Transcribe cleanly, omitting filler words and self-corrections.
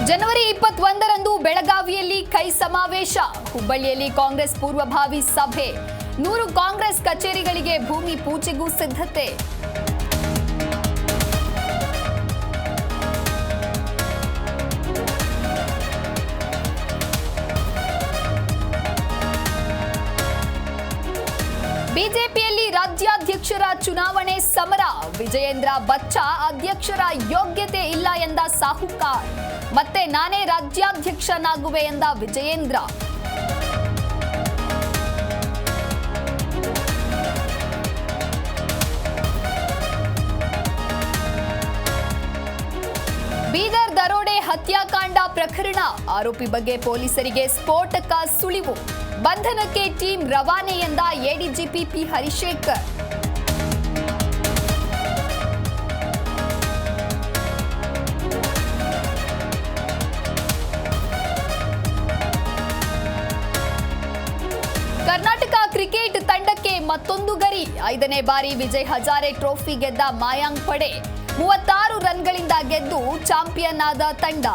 ಜನವರಿ 21ರಂದು ಬೆಳಗಾವಿಯಲ್ಲಿ ಕೈ ಸಮಾವೇಶ, ಹುಬ್ಬಳ್ಳಿಯಲ್ಲಿ ಕಾಂಗ್ರೆಸ್ ಪೂರ್ವಭಾವಿ ಸಭೆ, 100 ಕಾಂಗ್ರೆಸ್ ಕಚೇರಿಗಳಿಗೆ ಭೂಮಿ ಪೂಜೆಗೂ ಸಿದ್ಧತೆ. ಬಿಜೆಪಿಯಲ್ಲಿ ರಾಜ್ಯಾಧ್ಯಕ್ಷರ ಚುನಾವಣೆ ಸಮರ, ವಿಜಯೇಂದ್ರ ಬಚ್ಚಾ ಅಧ್ಯಕ್ಷರ ಯೋಗ್ಯತೆ ಇಲ್ಲ ಎಂದ ಸಾಹುಕಾರ್, ಮತ್ತೆ ನಾನೇ ರಾಜ್ಯಾಧ್ಯಕ್ಷನಾಗುವೆ ಎಂದ ವಿಜಯೇಂದ್ರ. ಬೀದರ್ ದರೋಡೆ ಹತ್ಯಾಕಾಂಡ ಪ್ರಕರಣ, ಆರೋಪಿ ಬಗ್ಗೆ ಪೊಲೀಸರಿಗೆ ಸ್ಫೋಟಕ ಸುಳಿವು, ಬಂಧನಕ್ಕೆ ಟೀಮ್ ರವಾನೆ ಎಂದ ADGP P Harishekhar. Karnataka cricket ತಂಡಕ್ಕೆ ಮತ್ತೊಂದು ಗರಿ, 5ನೇ ಬಾರಿ ವಿಜಯ್ ಹಜಾರೆ ಟ್ರೋಫಿ ಗೆದ್ದ ಮಾಯಾಂಕ್ ಪಡೆ 36 ರನ್ಗಳಿಂದ ಗೆದ್ದು ಚಾಂಪಿಯನ್ ಆದ ತಂಡ.